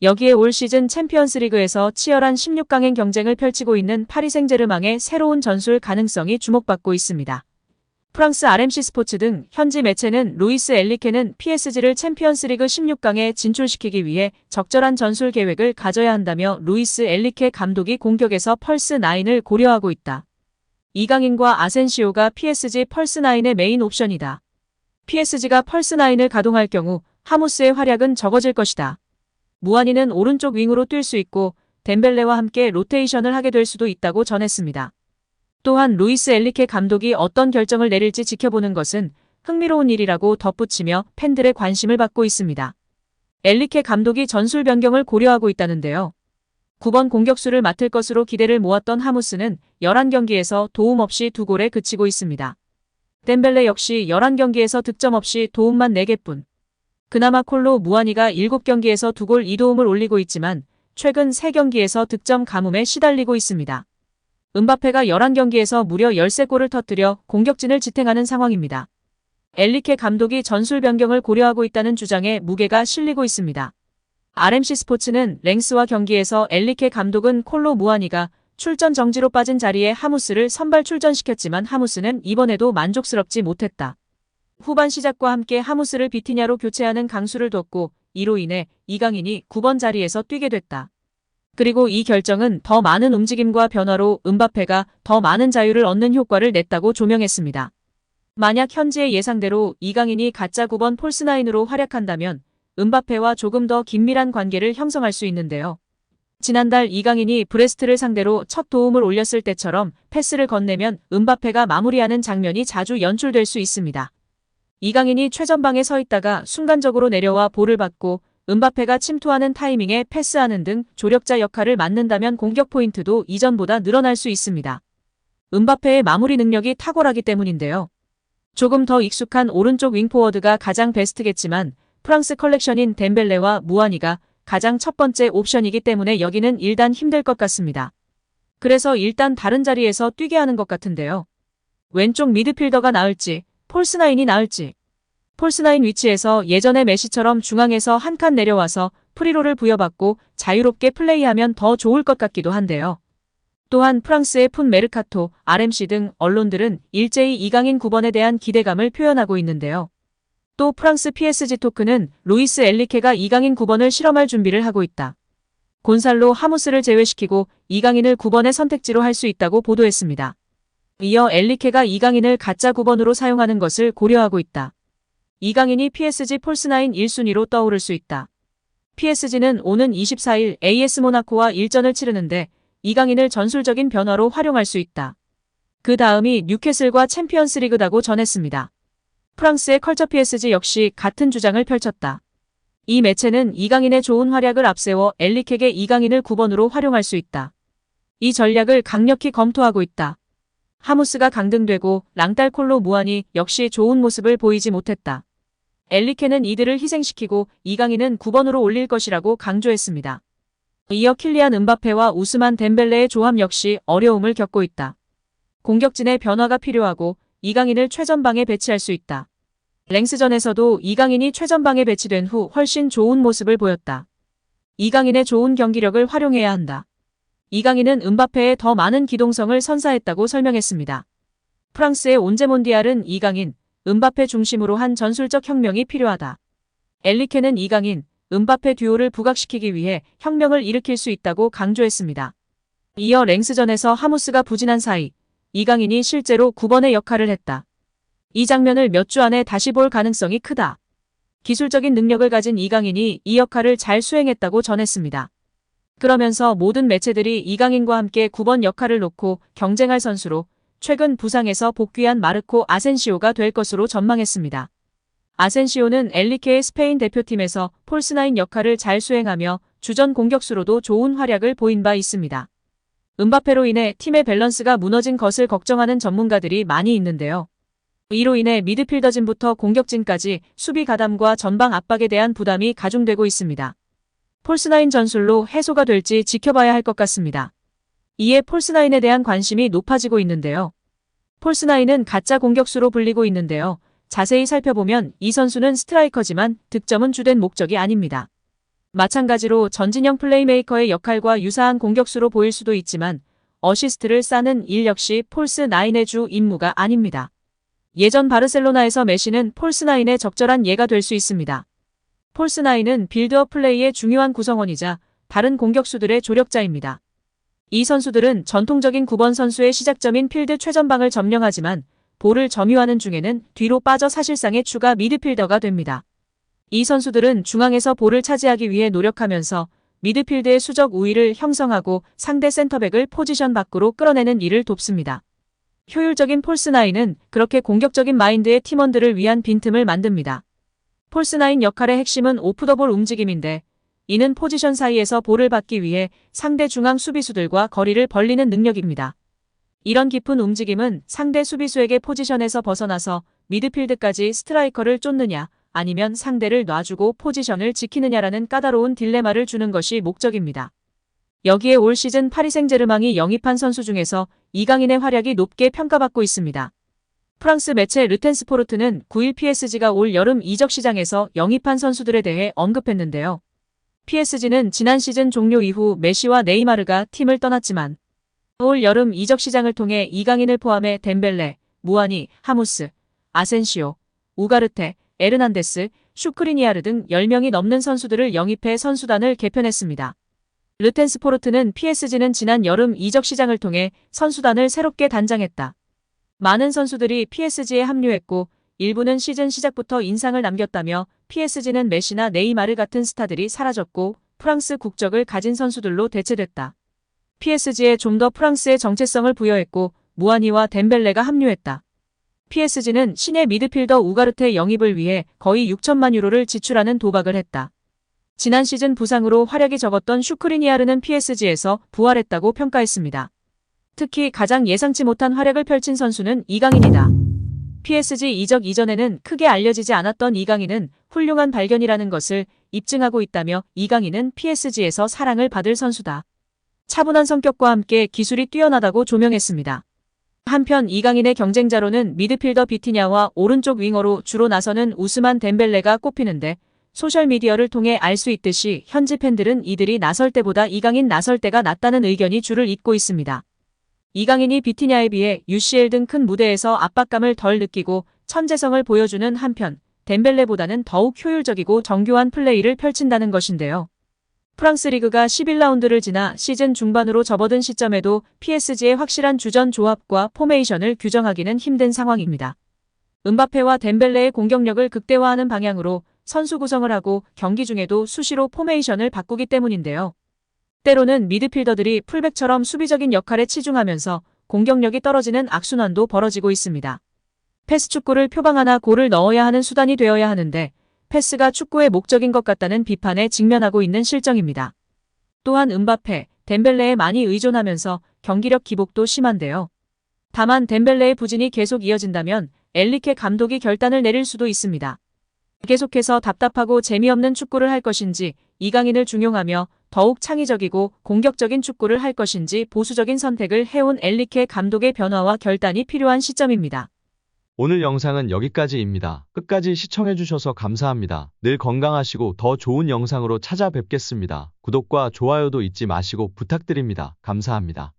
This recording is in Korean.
여기에 올 시즌 챔피언스리그에서 치열한 16강행 경쟁을 펼치고 있는 파리 생제르맹의 새로운 전술 가능성이 주목받고 있습니다. 프랑스 RMC 스포츠 등 현지 매체는 루이스 엔리케는 PSG를 챔피언스리그 16강에 진출시키기 위해 적절한 전술 계획을 가져야 한다며 루이스 엔리케 감독이 공격에서 펄스9을 고려하고 있다. 이강인과 아센시오가 PSG 펄스9의 메인 옵션이다. PSG가 펄스9을 가동할 경우 하무스의 활약은 적어질 것이다. 무아니는 오른쪽 윙으로 뛸 수 있고 덴벨레와 함께 로테이션을 하게 될 수도 있다고 전했습니다. 또한 루이스 엔리케 감독이 어떤 결정을 내릴지 지켜보는 것은 흥미로운 일이라고 덧붙이며 팬들의 관심을 받고 있습니다. 엔리케 감독이 전술 변경을 고려하고 있다는데요. 9번 공격수를 맡을 것으로 기대를 모았던 하무스는 11경기에서 도움 없이 2골에 그치고 있습니다. 덴벨레 역시 11경기에서 득점 없이 도움만 4개뿐. 그나마 콜로 무아니가 7경기에서 2골 2도움을 올리고 있지만 최근 3경기에서 득점 가뭄에 시달리고 있습니다. 은바페가 11경기에서 무려 13골을 터뜨려 공격진을 지탱하는 상황입니다. 엔리케 감독이 전술 변경을 고려하고 있다는 주장에 무게가 실리고 있습니다. RMC 스포츠는 랭스와 경기에서 엔리케 감독은 콜로 무아니가 출전 정지로 빠진 자리에 하무스를 선발 출전시켰지만 하무스는 이번에도 만족스럽지 못했다. 후반 시작과 함께 하무스를 비티냐로 교체하는 강수를 뒀고 이로 인해 이강인이 9번 자리에서 뛰게 됐다. 그리고 이 결정은 더 많은 움직임과 변화로 은바페가 더 많은 자유를 얻는 효과를 냈다고 조명했습니다. 만약 현지의 예상대로 이강인이 가짜 9번 폴스9으로 활약한다면 은바페와 조금 더 긴밀한 관계를 형성할 수 있는데요. 지난달 이강인이 브레스트를 상대로 첫 도움을 올렸을 때처럼 패스를 건네면 은바페가 마무리하는 장면이 자주 연출될 수 있습니다. 이강인이 최전방에 서 있다가 순간적으로 내려와 볼을 받고 은바페가 침투하는 타이밍에 패스하는 등 조력자 역할을 맡는다면 공격 포인트도 이전보다 늘어날 수 있습니다. 은바페의 마무리 능력이 탁월하기 때문인데요. 조금 더 익숙한 오른쪽 윙포워드가 가장 베스트겠지만 프랑스 컬렉션인 덴벨레와 무아니가 가장 첫 번째 옵션이기 때문에 여기는 일단 힘들 것 같습니다. 그래서 일단 다른 자리에서 뛰게 하는 것 같은데요. 왼쪽 미드필더가 나을지 폴스9이 나을지. 폴스9 위치에서 예전의 메시처럼 중앙에서 한 칸 내려와서 프리롤을 부여받고 자유롭게 플레이하면 더 좋을 것 같기도 한데요. 또한 프랑스의 푼 메르카토, RMC 등 언론들은 일제히 이강인 9번에 대한 기대감을 표현하고 있는데요. 또 프랑스 PSG 토크는 루이스 엔리케가 이강인 9번을 실험할 준비를 하고 있다. 곤살로 하무스를 제외시키고 이강인을 9번의 선택지로 할 수 있다고 보도했습니다. 이어 엔리케가 이강인을 가짜 9번으로 사용하는 것을 고려하고 있다. 이강인이 PSG 폴스9 1순위로 떠오를 수 있다. PSG는 오는 24일 AS 모나코와 일전을 치르는데 이강인을 전술적인 변화로 활용할 수 있다. 그 다음이 뉴캐슬과 챔피언스리그다고 전했습니다. 프랑스의 컬처 PSG 역시 같은 주장을 펼쳤다. 이 매체는 이강인의 좋은 활약을 앞세워 엔리케게 이강인을 9번으로 활용할 수 있다. 이 전략을 강력히 검토하고 있다. 하무스가 강등되고 랑달콜로 무아니 역시 좋은 모습을 보이지 못했다. 엔리케는 이들을 희생시키고 이강인은 9번으로 올릴 것이라고 강조했습니다. 이어 킬리안 은바페와 우스만 덴벨레의 조합 역시 어려움을 겪고 있다. 공격진의 변화가 필요하고 이강인을 최전방에 배치할 수 있다. 랭스전에서도 이강인이 최전방에 배치된 후 훨씬 좋은 모습을 보였다. 이강인의 좋은 경기력을 활용해야 한다. 이강인은 은바페에 더 많은 기동성을 선사했다고 설명했습니다. 프랑스의 온제몬디알은 이강인, 은바페 중심으로 한 전술적 혁명이 필요하다. 엔리케는 이강인, 은바페 듀오를 부각시키기 위해 혁명을 일으킬 수 있다고 강조했습니다. 이어 랭스전에서 하무스가 부진한 사이 이강인이 실제로 9번의 역할을 했다. 이 장면을 몇 주 안에 다시 볼 가능성이 크다. 기술적인 능력을 가진 이강인이 이 역할을 잘 수행했다고 전했습니다. 그러면서 모든 매체들이 이강인과 함께 9번 역할을 놓고 경쟁할 선수로 최근 부상에서 복귀한 마르코 아센시오가 될 것으로 전망했습니다. 아센시오는 엔리케의 스페인 대표팀에서 폴스9 역할을 잘 수행하며 주전 공격수로도 좋은 활약을 보인 바 있습니다. 은바페로 인해 팀의 밸런스가 무너진 것을 걱정하는 전문가들이 많이 있는데요. 이로 인해 미드필더진부터 공격진까지 수비 가담과 전방 압박에 대한 부담이 가중되고 있습니다. 폴스9 전술로 해소가 될지 지켜봐야 할 것 같습니다. 이에 폴스9에 대한 관심이 높아지고 있는데요. 폴스9은 가짜 공격수로 불리고 있는데요. 자세히 살펴보면 이 선수는 스트라이커지만 득점은 주된 목적이 아닙니다. 마찬가지로 전진영 플레이메이커의 역할과 유사한 공격수로 보일 수도 있지만 어시스트를 쌓는 일 역시 폴스9의 주 임무가 아닙니다. 예전 바르셀로나에서 메시는 폴스9의 적절한 예가 될 수 있습니다. 폴스9은 빌드업 플레이의 중요한 구성원이자 다른 공격수들의 조력자입니다. 이 선수들은 전통적인 9번 선수의 시작점인 필드 최전방을 점령하지만 볼을 점유하는 중에는 뒤로 빠져 사실상의 추가 미드필더가 됩니다. 이 선수들은 중앙에서 볼을 차지하기 위해 노력하면서 미드필드의 수적 우위를 형성하고 상대 센터백을 포지션 밖으로 끌어내는 일을 돕습니다. 효율적인 폴스9은 그렇게 공격적인 마인드의 팀원들을 위한 빈틈을 만듭니다. 폴스9 역할의 핵심은 오프 더 볼 움직임인데 이는 포지션 사이에서 볼을 받기 위해 상대 중앙 수비수들과 거리를 벌리는 능력입니다. 이런 깊은 움직임은 상대 수비수에게 포지션에서 벗어나서 미드필드까지 스트라이커를 쫓느냐 아니면 상대를 놔주고 포지션을 지키느냐라는 까다로운 딜레마를 주는 것이 목적입니다. 여기에 올 시즌 파리 생제르맹이 영입한 선수 중에서 이강인의 활약이 높게 평가받고 있습니다. 프랑스 매체 르텐스포르트는 9일 PSG가 올 여름 이적 시장에서 영입한 선수들에 대해 언급했는데요. PSG는 지난 시즌 종료 이후 메시와 네이마르가 팀을 떠났지만 올 여름 이적 시장을 통해 이강인을 포함해 덴벨레, 무아니, 하무스, 아센시오, 우가르테, 에르난데스, 슈크리니아르 등 10명이 넘는 선수들을 영입해 선수단을 개편했습니다. 르텐스포르트는 PSG는 지난 여름 이적 시장을 통해 선수단을 새롭게 단장했다. 많은 선수들이 PSG에 합류했고 일부는 시즌 시작부터 인상을 남겼다며 PSG는 메시나 네이마르 같은 스타들이 사라졌고 프랑스 국적을 가진 선수들로 대체됐다. PSG에 좀 더 프랑스의 정체성을 부여했고 무아니와 덴벨레가 합류했다. PSG는 신예 미드필더 우가르테 영입을 위해 거의 6천만 유로를 지출하는 도박을 했다. 지난 시즌 부상으로 활약이 적었던 슈크리니아르는 PSG에서 부활했다고 평가했습니다. 특히 가장 예상치 못한 활약을 펼친 선수는 이강인이다. PSG 이적 이전에는 크게 알려지지 않았던 이강인은 훌륭한 발견이라는 것을 입증하고 있다며 이강인은 PSG에서 사랑을 받을 선수다. 차분한 성격과 함께 기술이 뛰어나다고 조명했습니다. 한편 이강인의 경쟁자로는 미드필더 비티냐와 오른쪽 윙어로 주로 나서는 우스만 덴벨레가 꼽히는데 소셜미디어를 통해 알 수 있듯이 현지 팬들은 이들이 나설 때보다 이강인 나설 때가 낫다는 의견이 줄을 잇고 있습니다. 이강인이 비티냐에 비해 UCL 등 큰 무대에서 압박감을 덜 느끼고 천재성을 보여주는 한편 덴벨레보다는 더욱 효율적이고 정교한 플레이를 펼친다는 것인데요. 프랑스 리그가 11라운드를 지나 시즌 중반으로 접어든 시점에도 PSG의 확실한 주전 조합과 포메이션을 규정하기는 힘든 상황입니다. 음바페와 덴벨레의 공격력을 극대화하는 방향으로 선수 구성을 하고 경기 중에도 수시로 포메이션을 바꾸기 때문인데요. 때로는 미드필더들이 풀백처럼 수비적인 역할에 치중하면서 공격력이 떨어지는 악순환도 벌어지고 있습니다. 패스 축구를 표방하나 골을 넣어야 하는 수단이 되어야 하는데 패스가 축구의 목적인 것 같다는 비판에 직면하고 있는 실정입니다. 또한 음바페, 덴벨레에 많이 의존하면서 경기력 기복도 심한데요. 다만 덴벨레의 부진이 계속 이어진다면 엘리케 감독이 결단을 내릴 수도 있습니다. 계속해서 답답하고 재미없는 축구를 할 것인지 이강인을 중용하며 더욱 창의적이고 공격적인 축구를 할 것인지 보수적인 선택을 해온 엘리케 감독의 변화와 결단이 필요한 시점입니다. 오늘 영상은 여기까지입니다. 끝까지 시청해주셔서 감사합니다. 늘 건강하시고 더 좋은 영상으로 찾아뵙겠습니다. 구독과 좋아요도 잊지 마시고 부탁드립니다. 감사합니다.